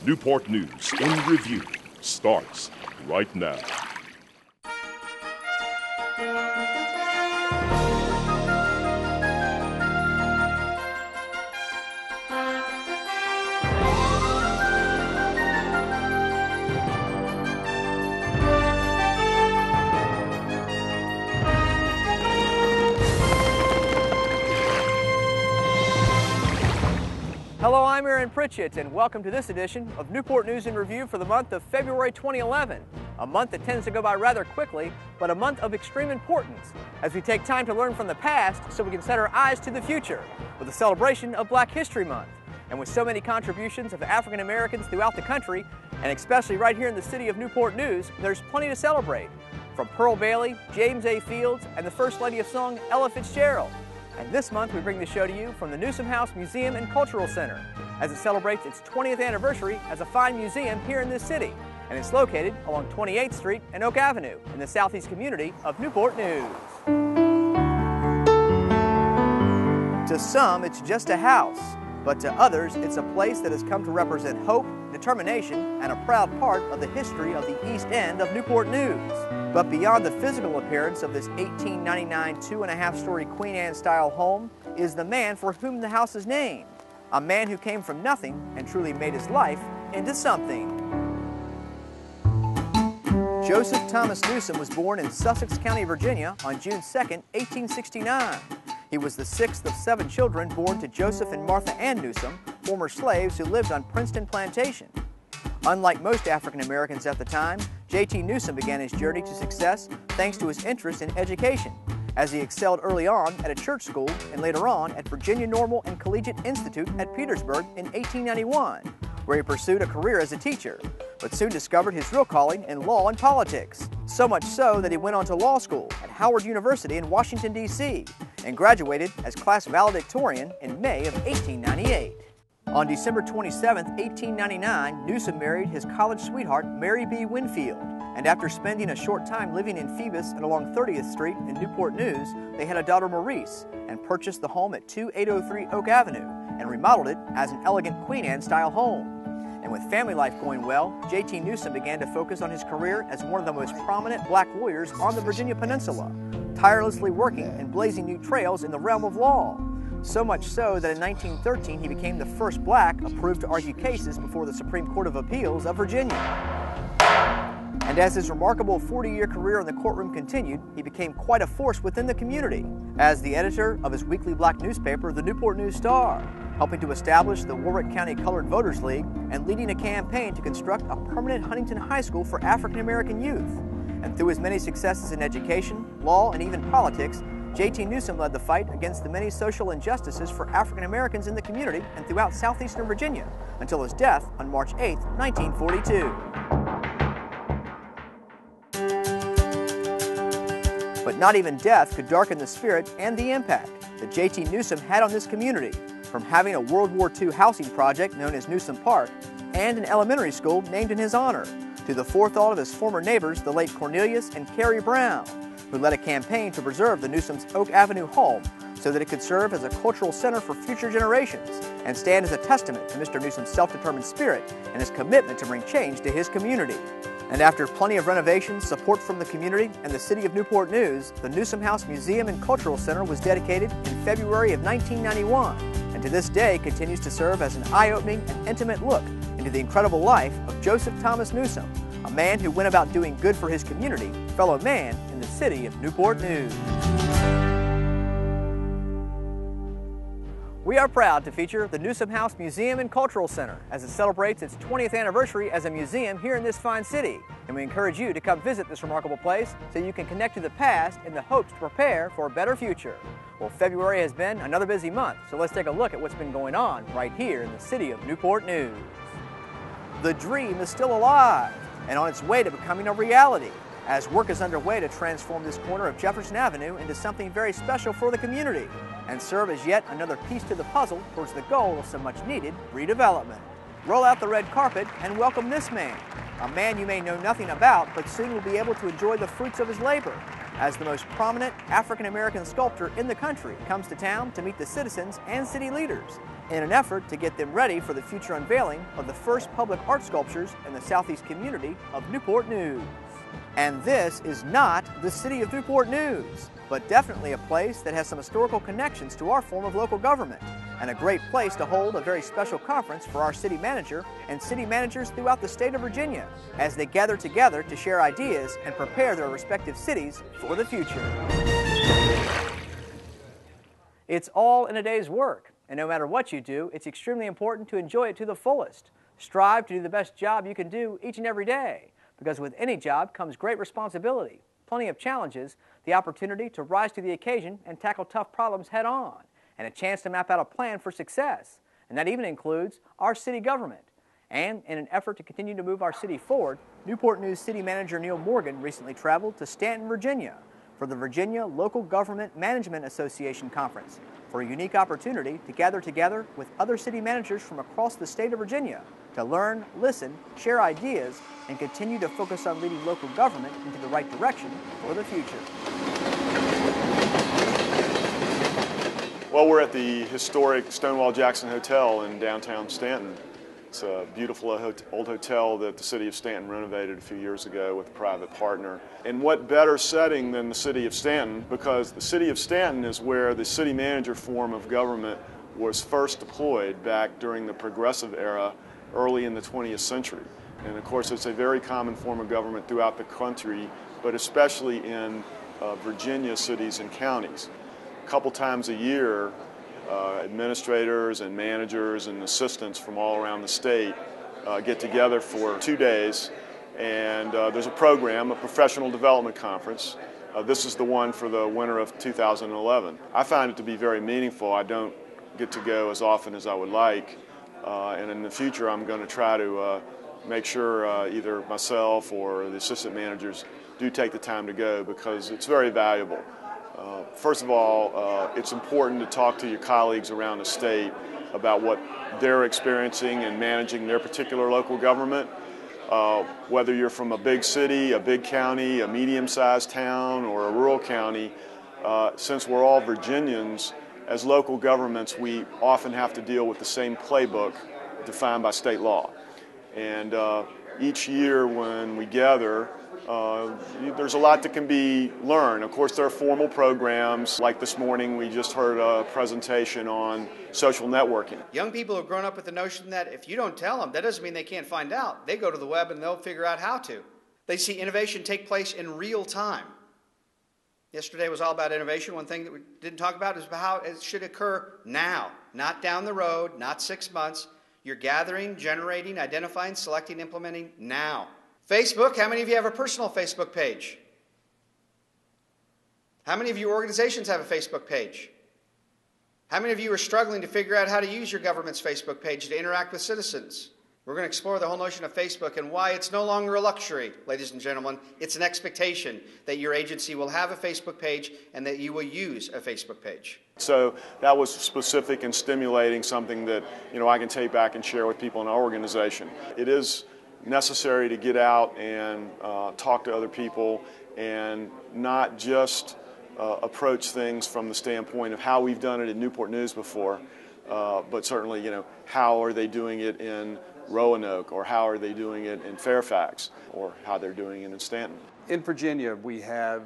Newport News in Review starts right now. Hello, I'm Aaron Pritchett, and welcome to this edition of Newport News in Review for the month of February 2011, a month that tends to go by rather quickly, but a month of extreme importance as we take time to learn from the past so we can set our eyes to the future with the celebration of Black History Month. And with so many contributions of African Americans throughout the country, and especially right here in the city of Newport News, there's plenty to celebrate. From Pearl Bailey, James A. Fields, and the First Lady of Song, Ella Fitzgerald. And this month we bring the show to you from the Newsome House Museum and Cultural Center as it celebrates its 20th anniversary as a fine museum here in this city. And it's located along 28th Street and Oak Avenue in the Southeast Community of Newport News. To some, it's just a house, but to others, it's a place that has come to represent hope, determination, and a proud part of the history of the East End of Newport News. But beyond the physical appearance of this 1899 2.5-story Queen Anne-style home is the man for whom the house is named, a man who came from nothing and truly made his life into something. Joseph Thomas Newsome was born in Sussex County, Virginia on June 2, 1869. He was the sixth of 7 children born to Joseph and Martha Ann Newsome, former slaves who lived on Princeton Plantation. Unlike most African Americans at the time, J.T. Newsome began his journey to success thanks to his interest in education, as he excelled early on at a church school and later on at Virginia Normal and Collegiate Institute at Petersburg in 1891, where he pursued a career as a teacher, but soon discovered his real calling in law and politics. So much so that he went on to law school at Howard University in Washington, D.C., and graduated as class valedictorian in May of 1898. On December 27, 1899, Newsome married his college sweetheart, Mary B. Winfield, and after spending a short time living in Phoebus and along 30th Street in Newport News, they had a daughter, Maurice, and purchased the home at 2803 Oak Avenue and remodeled it as an elegant Queen Anne-style home. And with family life going well, J.T. Newsome began to focus on his career as one of the most prominent black lawyers on the Virginia Peninsula, tirelessly working and blazing new trails in the realm of law. So much so that in 1913 he became the first black approved to argue cases before the Supreme Court of Appeals of Virginia. And as his remarkable 40-year career in the courtroom continued, he became quite a force within the community as the editor of his weekly black newspaper, the Newport News Star, helping to establish the Warwick County Colored Voters League and leading a campaign to construct a permanent Huntington High School for African American youth. And through his many successes in education, law, and even politics, J.T. Newsome led the fight against the many social injustices for African Americans in the community and throughout southeastern Virginia until his death on March 8, 1942. But not even death could darken the spirit and the impact that J.T. Newsome had on this community, from having a World War II housing project known as Newsome Park and an elementary school named in his honor, to the forethought of his former neighbors, the late Cornelius and Carrie Brown, who led a campaign to preserve the Newsome's Oak Avenue home so that it could serve as a cultural center for future generations and stand as a testament to Mr. Newsome's self-determined spirit and his commitment to bring change to his community. And after plenty of renovations, support from the community, and the city of Newport News, the Newsome House Museum and Cultural Center was dedicated in February of 1991, and to this day continues to serve as an eye-opening and intimate look into the incredible life of Joseph Thomas Newsome, a man who went about doing good for his community, fellow man in the city of Newport News. We are proud to feature the Newsome House Museum and Cultural Center as it celebrates its 20th anniversary as a museum here in this fine city. And we encourage you to come visit this remarkable place so you can connect to the past in the hopes to prepare for a better future. Well, February has been another busy month, so let's take a look at what's been going on right here in the city of Newport News. The dream is still alive and on its way to becoming a reality, as work is underway to transform this corner of Jefferson Avenue into something very special for the community and serve as yet another piece to the puzzle towards the goal of some much-needed redevelopment. Roll out the red carpet and welcome this man, a man you may know nothing about but soon will be able to enjoy the fruits of his labor as the most prominent African-American sculptor in the country comes to town to meet the citizens and city leaders in an effort to get them ready for the future unveiling of the first public art sculptures in the Southeast Community of Newport News. And this is not the City of Newport News, but definitely a place that has some historical connections to our form of local government, and a great place to hold a very special conference for our city manager and city managers throughout the state of Virginia as they gather together to share ideas and prepare their respective cities for the future. It's all in a day's work, and no matter what you do, it's extremely important to enjoy it to the fullest. Strive to do the best job you can do each and every day, because with any job comes great responsibility, plenty of challenges, the opportunity to rise to the occasion and tackle tough problems head on, and a chance to map out a plan for success. And that even includes our city government. And in an effort to continue to move our city forward, Newport News City Manager Neil Morgan recently traveled to Staunton, Virginia for the Virginia Local Government Management Association Conference for a unique opportunity to gather together with other city managers from across the state of Virginia to learn, listen, share ideas, and continue to focus on leading local government into the right direction for the future. Well, we're at the historic Stonewall Jackson Hotel in downtown Staunton. It's a beautiful old hotel that the city of Staunton renovated a few years ago with a private partner. And what better setting than the city of Staunton, because the city of Staunton is where the city manager form of government was first deployed back during the progressive era early in the 20th century. And of course, it's a very common form of government throughout the country, but especially in Virginia cities and counties. A couple times a year, administrators and managers and assistants from all around the state get together for 2 days, and there's a program, a professional development conference. This is the one for the winter of 2011. I find it to be very meaningful. I don't get to go as often as I would like, and in the future I'm going to try to make sure either myself or the assistant managers do take the time to go, because it's very valuable. First of all, it's important to talk to your colleagues around the state about what they're experiencing and managing their particular local government. Whether you're from a big city, a big county, a medium-sized town, or a rural county, since we're all Virginians, as local governments, we often have to deal with the same playbook defined by state law. And each year when we gather, there's a lot that can be learned. Of course, there are formal programs. Like this morning, we just heard a presentation on social networking. Young people have grown up with the notion that if you don't tell them, that doesn't mean they can't find out. They go to the web and they'll figure out how to. They see innovation take place in real time. Yesterday was all about innovation. One thing that we didn't talk about is how it should occur now, not down the road, not 6 months. You're gathering, generating, identifying, selecting, implementing now. Facebook, how many of you have a personal Facebook page? How many of your organizations have a Facebook page? How many of you are struggling to figure out how to use your government's Facebook page to interact with citizens? We're going to explore the whole notion of Facebook and why it's no longer a luxury, ladies and gentlemen. It's an expectation that your agency will have a Facebook page and that you will use a Facebook page. So that was specific and stimulating, something that I can take back and share with people in our organization. It is necessary to get out and talk to other people and not just approach things from the standpoint of how we've done it in Newport News before, but certainly, how are they doing it in Roanoke, or how are they doing it in Fairfax, or how they're doing it in Staunton. In Virginia, we have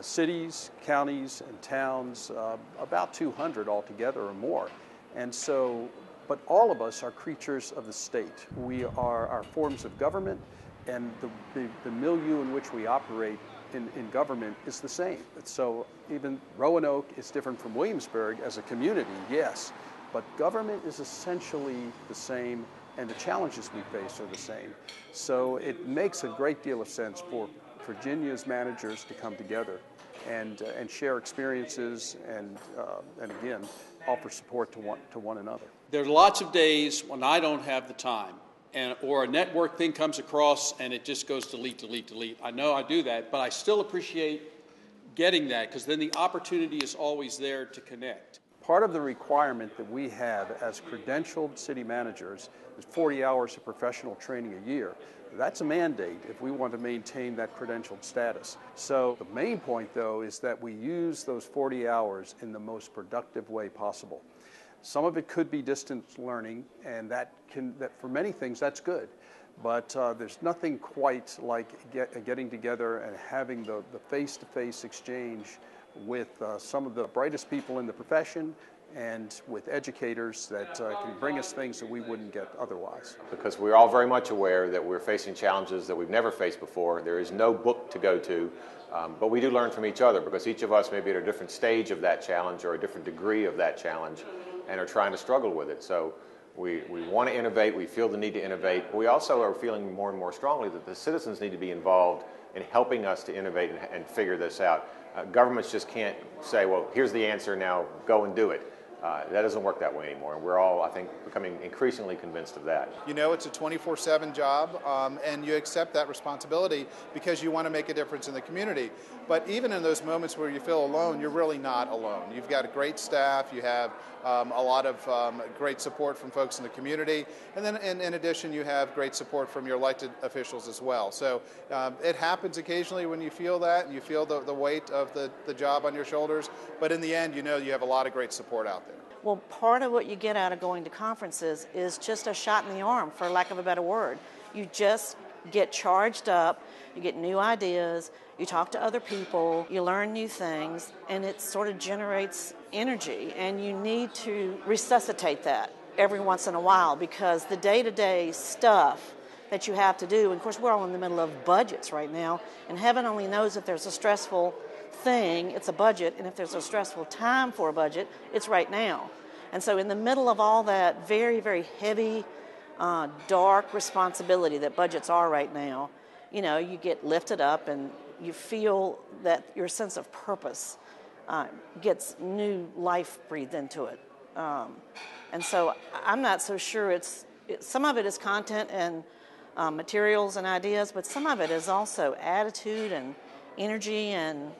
cities, counties, and towns, about 200 altogether or more. And so, but all of us are creatures of the state. We are our forms of government, and the milieu in which we operate in government is the same. So even Roanoke is different from Williamsburg as a community, yes, but government is essentially the same, and the challenges we face are the same. So it makes a great deal of sense for Virginia's managers to come together and share experiences and again, offer support to one another. There are lots of days when I don't have the time, or a network thing comes across and it just goes delete, delete, delete. I know I do that, but I still appreciate getting that, because then the opportunity is always there to connect. Part of the requirement that we have as credentialed city managers is 40 hours of professional training a year. That's a mandate if we want to maintain that credentialed status. So the main point, though, is that we use those 40 hours in the most productive way possible. Some of it could be distance learning, and that for many things that's good. But there's nothing quite like getting together and having the face-to-face exchange with some of the brightest people in the profession and with educators that can bring us things that we wouldn't get otherwise. Because we're all very much aware that we're facing challenges that we've never faced before. There is no book to go to, but we do learn from each other because each of us may be at a different stage of that challenge or a different degree of that challenge and are trying to struggle with it. So we want to innovate, we feel the need to innovate. We also are feeling more and more strongly that the citizens need to be involved in helping us to innovate and figure this out. Governments just can't say, well, here's the answer, now go and do it. That doesn't work that way anymore, and we're all, I think, becoming increasingly convinced of that. You know, it's a 24/7 job, and you accept that responsibility because you want to make a difference in the community. But even in those moments where you feel alone, you're really not alone. You've got a great staff, you have a lot of great support from folks in the community, and then in addition, you have great support from your elected officials as well. So it happens occasionally when you feel that, and you feel the weight of the job on your shoulders, but in the end, you know you have a lot of great support out there. Well, part of what you get out of going to conferences is just a shot in the arm, for lack of a better word. You just get charged up, you get new ideas, you talk to other people, you learn new things, and it sort of generates energy, and you need to resuscitate that every once in a while because the day-to-day stuff that you have to do, and of course we're all in the middle of budgets right now, and heaven only knows if there's a stressful thing, it's a budget, and if there's a stressful time for a budget, it's right now. And so in the middle of all that very, very heavy, dark responsibility that budgets are right now, you know, you get lifted up and you feel that your sense of purpose gets new life breathed into it. And so I'm not so sure some of it is content and materials and ideas, but some of it is also attitude and energy and,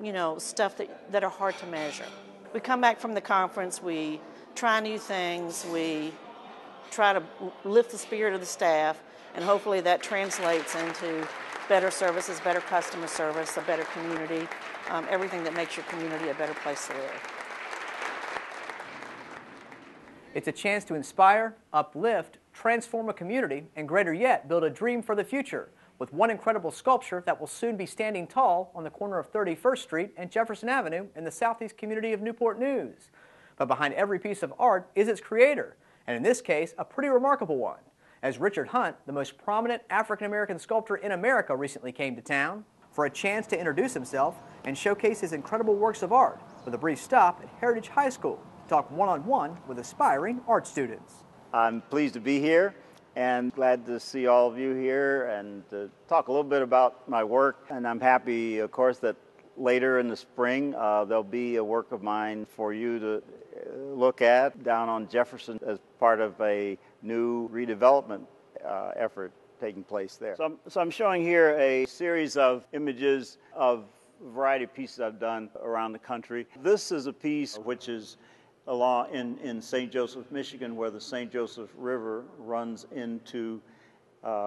you know, stuff that are hard to measure. We come back from the conference, we try new things, we try to lift the spirit of the staff, and hopefully that translates into better services, better customer service, a better community, everything that makes your community a better place to live. It's a chance to inspire, uplift, transform a community, and greater yet, build a dream for the future, with one incredible sculpture that will soon be standing tall on the corner of 31st Street and Jefferson Avenue in the Southeast Community of Newport News. But behind every piece of art is its creator, and in this case, a pretty remarkable one, as Richard Hunt, the most prominent African-American sculptor in America, recently came to town for a chance to introduce himself and showcase his incredible works of art with a brief stop at Heritage High School to talk one-on-one with aspiring art students. I'm pleased to be here and glad to see all of you here and to talk a little bit about my work. And I'm happy, of course, that later in the spring there'll be a work of mine for you to look at down on Jefferson as part of a new redevelopment effort taking place there. So I'm showing here a series of images of a variety of pieces I've done around the country. This is a piece which is in St. Joseph, Michigan, where the St. Joseph River runs into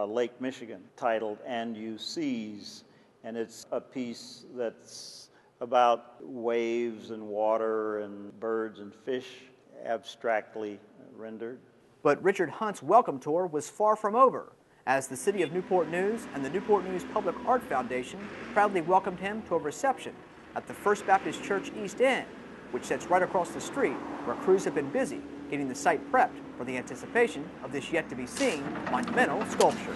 Lake Michigan, titled "And You Seas," and it's a piece that's about waves and water and birds and fish, abstractly rendered. But Richard Hunt's welcome tour was far from over, as the City of Newport News and the Newport News Public Art Foundation proudly welcomed him to a reception at the First Baptist Church East End, which sits right across the street, where crews have been busy getting the site prepped for the anticipation of this yet-to-be-seen monumental sculpture.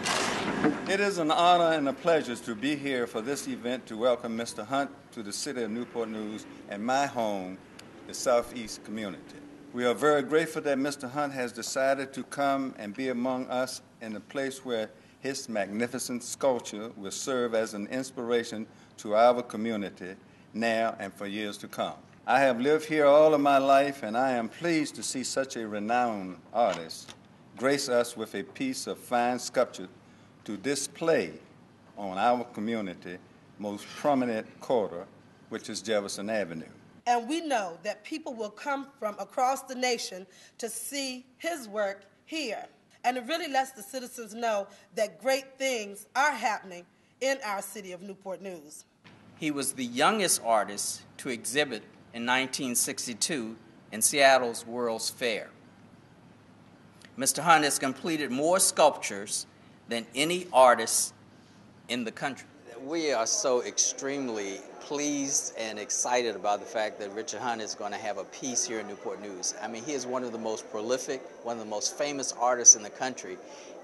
It is an honor and a pleasure to be here for this event to welcome Mr. Hunt to the City of Newport News and my home, the Southeast Community. We are very grateful that Mr. Hunt has decided to come and be among us in a place where his magnificent sculpture will serve as an inspiration to our community now and for years to come. I have lived here all of my life, and I am pleased to see such a renowned artist grace us with a piece of fine sculpture to display on our community most prominent corridor, which is Jefferson Avenue. And we know that people will come from across the nation to see his work here. And it really lets the citizens know that great things are happening in our city of Newport News. He was the youngest artist to exhibit in 1962 in Seattle's World's Fair. Mr. Hunt has completed more sculptures than any artist in the country. We are so extremely pleased and excited about the fact that Richard Hunt is going to have a piece here in Newport News. I mean, he is one of the most prolific, one of the most famous artists in the country,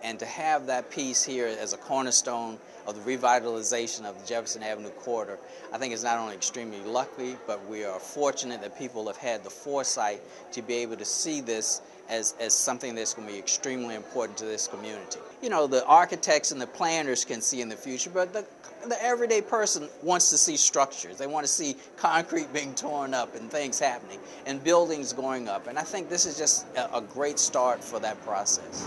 and to have that piece here as a cornerstone of the revitalization of the Jefferson Avenue corridor, I think is not only extremely lucky, but we are fortunate that people have had the foresight to be able to see this as something that's going to be extremely important to this community. You know, the architects and the planners can see in the future, but the everyday person wants to see structures. They want to see concrete being torn up and things happening and buildings going up. And I think this is just a great start for that process.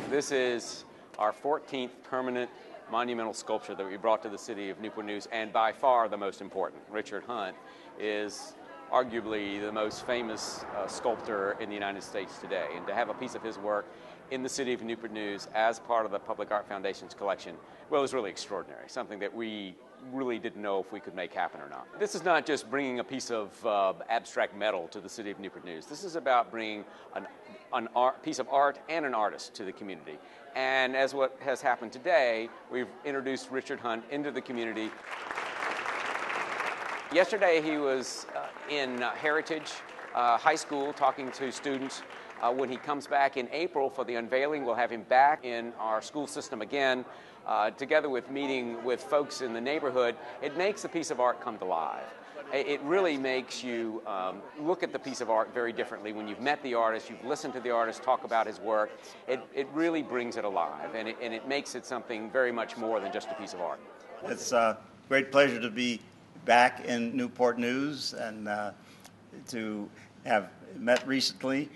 This is our 14th permanent monumental sculpture that we brought to the city of Newport News, and by far the most important. Richard Hunt is arguably the most famous sculptor in the United States today, and to have a piece of his work in the city of Newport News as part of the Public Art Foundation's collection, well, it was really extraordinary, something that we really didn't know if we could make happen or not. This is not just bringing a piece of abstract metal to the city of Newport News. This is about bringing a piece of art and an artist to the community. And as what has happened today, we've introduced Richard Hunt into the community. Yesterday he was in Heritage High School talking to students. When he comes back in April for the unveiling, we'll have him back in our school system again, together with meeting with folks in the neighborhood. It makes a piece of art come to life. It really makes you look at the piece of art very differently. When you've met the artist, you've listened to the artist talk about his work, it really brings it alive, and it makes it something very much more than just a piece of art. It's a great pleasure to be back in Newport News and to have met recently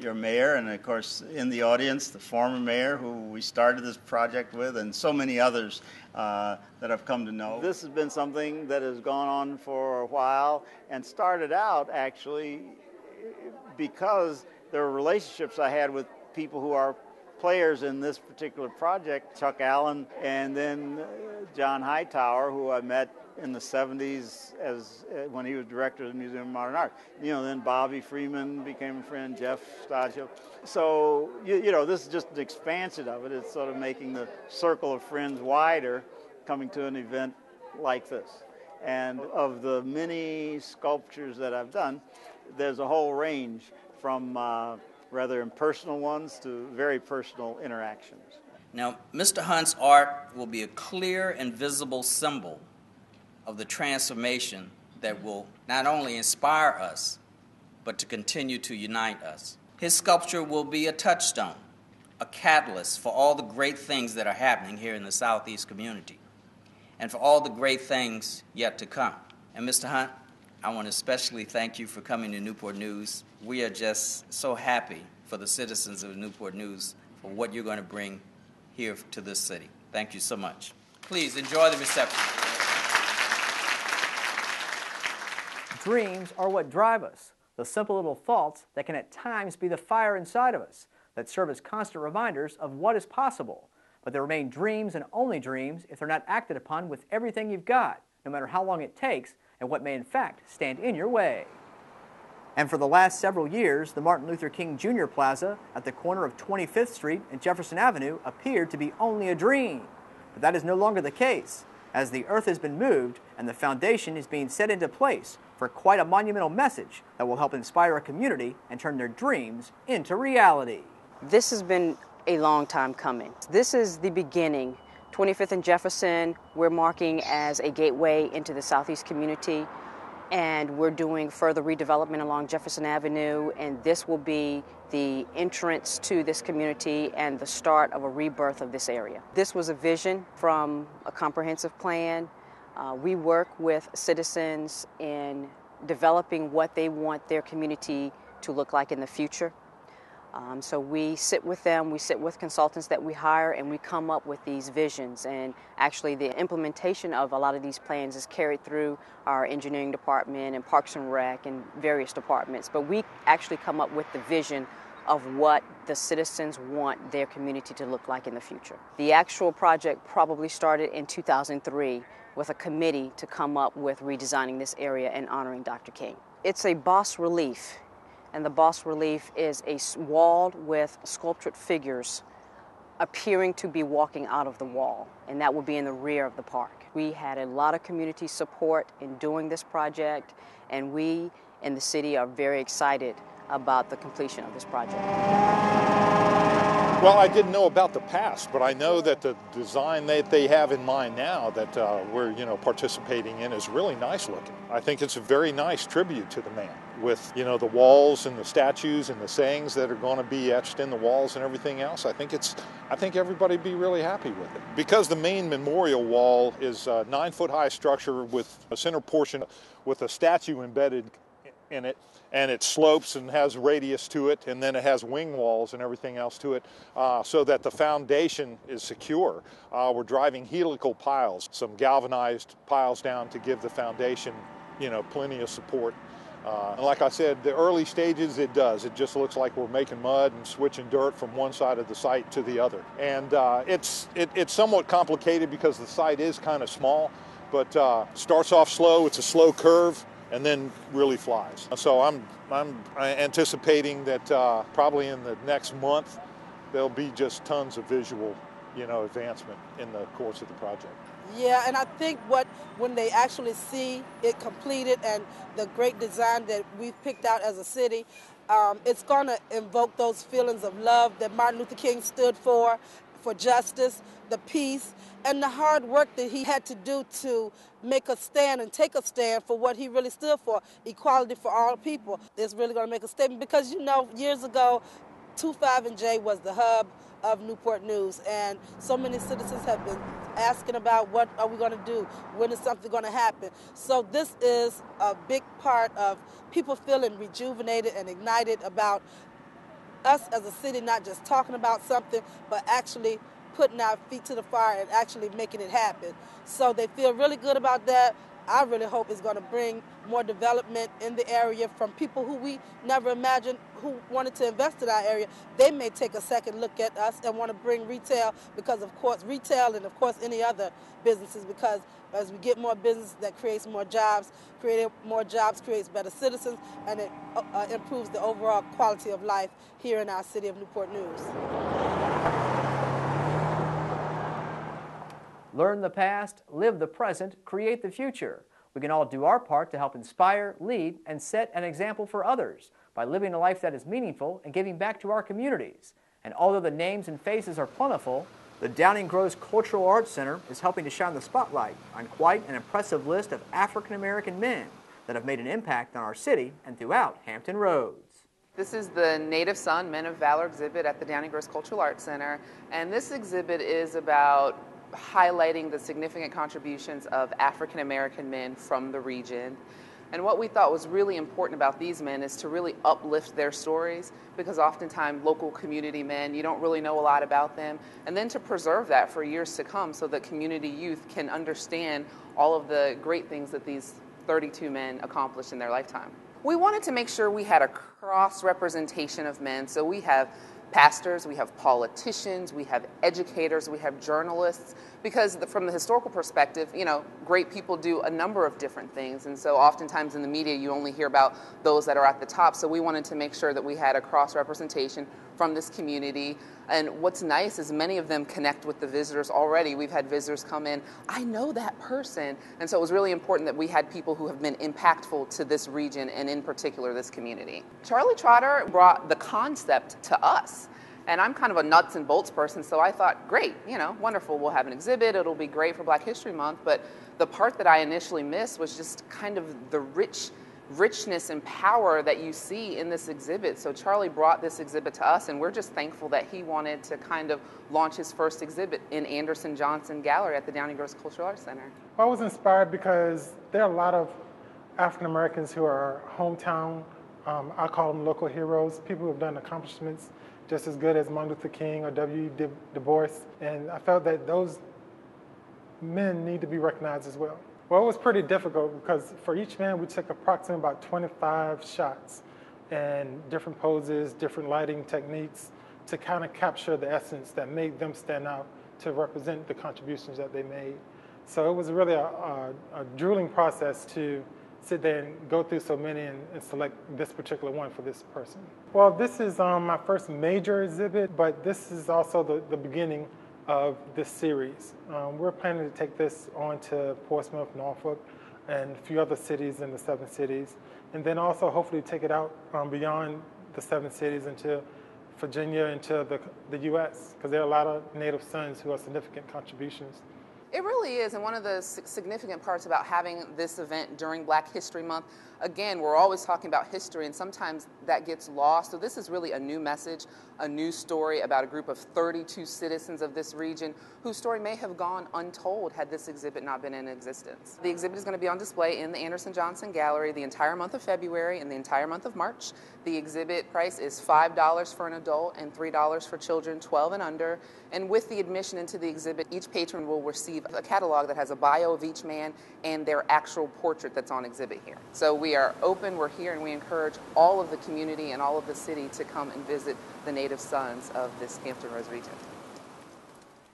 your mayor, and of course in the audience the former mayor who we started this project with, and so many others that I've come to know. This has been something that has gone on for a while and started out actually because there were relationships I had with people who are players in this particular project, Chuck Allen and then John Hightower, who I met in the 70s when he was director of the Museum of Modern Art. You know, then Bobby Freeman became a friend, Jeff Stodgill. So, you know, this is just an expansion of it. It's sort of making the circle of friends wider coming to an event like this. And of the many sculptures that I've done, there's a whole range from rather impersonal ones to very personal interactions. Now, Mr. Hunt's art will be a clear and visible symbol of the transformation that will not only inspire us, but to continue to unite us. His sculpture will be a touchstone, a catalyst for all the great things that are happening here in the Southeast community, and for all the great things yet to come. And Mr. Hunt, I want to especially thank you for coming to Newport News. We are just so happy for the citizens of Newport News for what you're going to bring here to this city. Thank you so much. Please enjoy the reception. Dreams are what drive us, the simple little thoughts that can at times be the fire inside of us, that serve as constant reminders of what is possible. But they remain dreams and only dreams if they're not acted upon with everything you've got, no matter how long it takes and what may in fact stand in your way. And for the last several years, the Martin Luther King Jr Plaza at the corner of 25th Street and Jefferson Avenue appeared to be only a dream. But that is no longer the case, as the earth has been moved and the foundation is being set into place for quite a monumental message that will help inspire a community and turn their dreams into reality. This has been a long time coming. This is the beginning. 25th and Jefferson, we're marking as a gateway into the Southeast community, and we're doing further redevelopment along Jefferson Avenue, and this will be the entrance to this community and the start of a rebirth of this area. This was a vision from a comprehensive plan. We work with citizens in developing what they want their community to look like in the future. So we sit with them, we sit with consultants that we hire, and we come up with these visions. And actually the implementation of a lot of these plans is carried through our engineering department and Parks and Rec and various departments. But we actually come up with the vision of what the citizens want their community to look like in the future. The actual project probably started in 2003 with a committee to come up with redesigning this area and honoring Dr. King. It's a bas relief, and the bas relief is a wall with sculptured figures appearing to be walking out of the wall, and that will be in the rear of the park. We had a lot of community support in doing this project, and we in the city are very excited about the completion of this project. Well, I didn't know about the past, but I know that the design that they have in mind now that we're participating in is really nice looking. I think it's a very nice tribute to the man with the walls and the statues and the sayings that are going to be etched in the walls and everything else. I think everybody would be really happy with it. Because the main memorial wall is a 9-foot high structure with a center portion with a statue embedded in it, and it slopes and has radius to it, and then it has wing walls and everything else to it, so that the foundation is secure. We're driving helical piles, some galvanized piles down to give the foundation, plenty of support. And like I said, the early stages, it just looks like we're making mud and switching dirt from one side of the site to the other. And it's somewhat complicated because the site is kind of small, but starts off slow. It's a slow curve, and then really flies. So I'm anticipating that probably in the next month there'll be just tons of visual, advancement in the course of the project. Yeah, and I think when they actually see it completed and the great design that we've picked out as a city, it's going to invoke those feelings of love that Martin Luther King stood for justice, the peace, and the hard work that he had to do to make a stand and take a stand for what he really stood for, equality for all people. It's really going to make a statement because, years ago, 25J was the hub of Newport News, and so many citizens have been asking about what are we going to do, when is something going to happen. So this is a big part of people feeling rejuvenated and ignited about us as a city, not just talking about something, but actually putting our feet to the fire and actually making it happen. So they feel really good about that. I really hope it's going to bring more development in the area from people who we never imagined who wanted to invest in our area. They may take a second look at us and want to bring retail because, of course, retail and, of course, any other businesses, because as we get more business, that creates more jobs. Creating more jobs creates better citizens, and it improves the overall quality of life here in our city of Newport News. Learn the past, live the present, create the future. We can all do our part to help inspire, lead, and set an example for others by living a life that is meaningful and giving back to our communities. And although the names and faces are plentiful, the Downing Gross Cultural Arts Center is helping to shine the spotlight on quite an impressive list of African American men that have made an impact on our city and throughout Hampton Roads. This is the Native Son Men of Valor exhibit at the Downing Gross Cultural Arts Center, and this exhibit is about highlighting the significant contributions of African American men from the region. And what we thought was really important about these men is to really uplift their stories, because oftentimes local community men, you don't really know a lot about them, and then to preserve that for years to come so that community youth can understand all of the great things that these 32 men accomplished in their lifetime. We wanted to make sure we had a cross-representation of men, so we have pastors, we have politicians, we have educators, we have journalists, because from the historical perspective, great people do a number of different things, and so oftentimes in the media you only hear about those that are at the top, so we wanted to make sure that we had a cross-representation from this community. And what's nice is many of them connect with the visitors already. We've had visitors come in, I know that person, and so it was really important that we had people who have been impactful to this region and in particular this community. Charlie Trotter brought the concept to us. And I'm kind of a nuts and bolts person, so I thought, great, wonderful, we'll have an exhibit, it'll be great for Black History Month, but the part that I initially missed was just kind of the richness and power that you see in this exhibit. So Charlie brought this exhibit to us, and we're just thankful that he wanted to kind of launch his first exhibit in Anderson Johnson Gallery at the Downing Gross Cultural Arts Center. I was inspired because there are a lot of African Americans who are hometown I call them local heroes, people who have done accomplishments just as good as Martin Luther King or W. Du Bois, and I felt that those men need to be recognized as well. Well, it was pretty difficult because for each man we took approximately about 25 shots and different poses, different lighting techniques to kind of capture the essence that made them stand out to represent the contributions that they made. So it was really a drooling process to sit there and go through so many and select this particular one for this person. Well, this is my first major exhibit, but this is also the beginning of this series. We're planning to take this on to Portsmouth, Norfolk, and a few other cities in the 7 cities, and then also hopefully take it out beyond the 7 cities into Virginia, into the U.S., because there are a lot of Native sons who are significant contributions. It really is, and one of the significant parts about having this event during Black History Month, again, we're always talking about history, and sometimes that gets lost. So this is really a new message, a new story about a group of 32 citizens of this region whose story may have gone untold had this exhibit not been in existence. The exhibit is going to be on display in the Anderson Johnson Gallery the entire month of February and the entire month of March. The exhibit price is $5 for an adult and $3 for children 12 and under. And with the admission into the exhibit, each patron will receive a catalog that has a bio of each man and their actual portrait that's on exhibit here. So we are open, we're here, and we encourage all of the community and all of the city to come and visit the Native sons of this Hampton Roads region.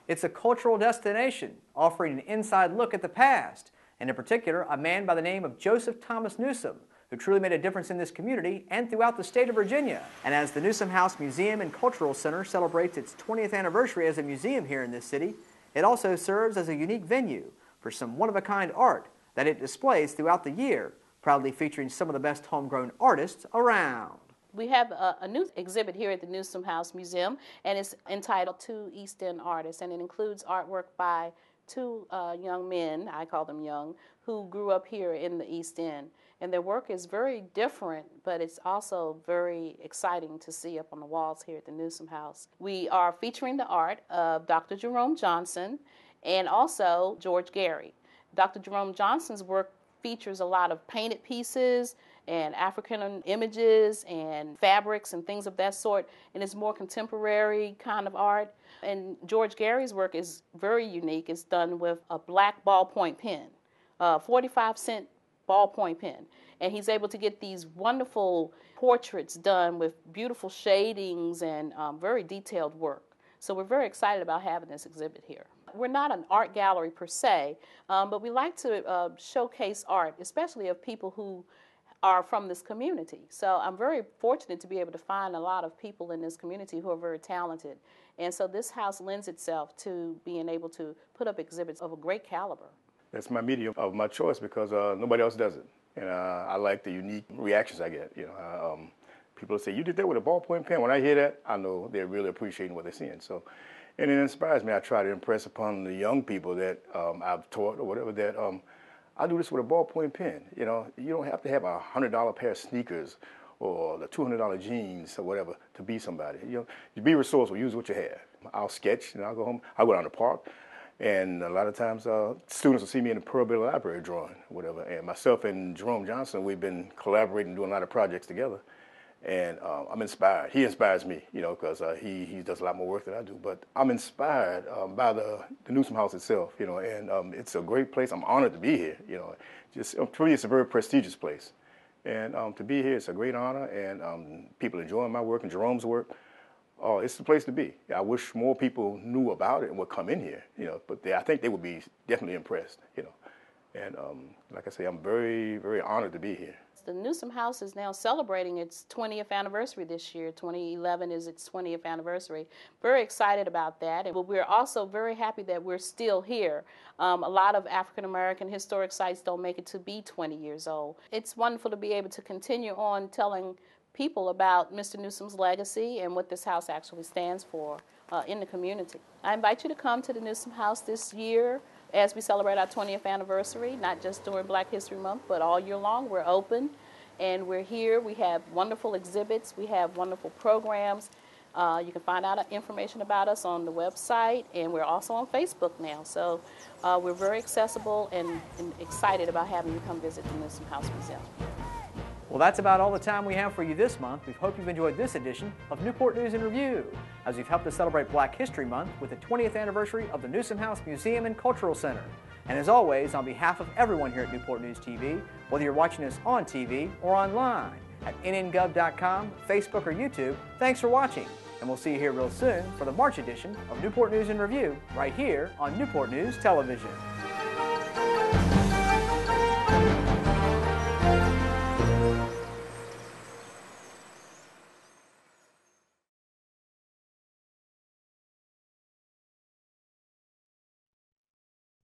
It's a cultural destination offering an inside look at the past, and in particular, a man by the name of Joseph Thomas Newsome, who truly made a difference in this community and throughout the state of Virginia. And as the Newsome House Museum and Cultural Center celebrates its 20th anniversary as a museum here in this city, it also serves as a unique venue for some one-of-a-kind art that it displays throughout the year, proudly featuring some of the best homegrown artists around. We have a new exhibit here at the Newsome House Museum, and it's entitled Two East End Artists, and it includes artwork by 2 young men, I call them young, who grew up here in the East End. And their work is very different, but it's also very exciting to see up on the walls here at the Newsome House. We are featuring the art of Dr. Jerome Johnson and also George Gary. Dr. Jerome Johnson's work features a lot of painted pieces and African images and fabrics and things of that sort, and it's more contemporary kind of art. And George Gary's work is very unique. It's done with a black ballpoint pen, 45-cent ballpoint pen, and he's able to get these wonderful portraits done with beautiful shadings and very detailed work. So we're very excited about having this exhibit here. We're not an art gallery per se, but we like to showcase art, especially of people who are from this community. So I'm very fortunate to be able to find a lot of people in this community who are very talented. And so this house lends itself to being able to put up exhibits of a great caliber. That's my medium of my choice because nobody else does it. And I like the unique reactions I get. You know, people say, "You did that with a ballpoint pen." When I hear that, I know they're really appreciating what they're seeing. So, and it inspires me. I try to impress upon the young people that I've taught or whatever that I do this with a ballpoint pen. You know, you don't have to have a $100 pair of sneakers or the $200 jeans or whatever to be somebody. You know, you be resourceful. Use what you have. I'll sketch and I'll go home. I'll go down to the park. And a lot of times students will see me in the Pearl Bailey Library drawing, whatever. And myself and Jerome Johnson, we've been collaborating, doing a lot of projects together. And I'm inspired. He inspires me, you know, because he does a lot more work than I do. But I'm inspired by the Newsome House itself, you know, and it's a great place. I'm honored to be here, you know. Just for me, it's a very prestigious place. And to be here, it's a great honor. And people enjoying my work and Jerome's work. Oh, it's the place to be. I wish more people knew about it and would come in here, you know. But I think they would be definitely impressed, you know. And like I say, I'm very, very honored to be here. The Newsome House is now celebrating its 20th anniversary this year. 2011 is its 20th anniversary. Very excited about that. And we're also very happy that we're still here. A lot of African American historic sites don't make it to be 20 years old. It's wonderful to be able to continue on telling people about Mr. Newsome's legacy and what this house actually stands for in the community. I invite you to come to the Newsome House this year as we celebrate our 20th anniversary, not just during Black History Month, but all year long. We're open and we're here. We have wonderful exhibits. We have wonderful programs. You can find out information about us on the website, and we're also on Facebook now. So we're very accessible and excited about having you come visit the Newsome House Museum. Well, that's about all the time we have for you this month. We hope you've enjoyed this edition of Newport News in Review, as we've helped to celebrate Black History Month with the 20th anniversary of the Newsome House Museum and Cultural Center. And as always, on behalf of everyone here at Newport News TV, whether you're watching us on TV or online at nngov.com, Facebook, or YouTube, thanks for watching. And we'll see you here real soon for the March edition of Newport News in Review right here on Newport News Television.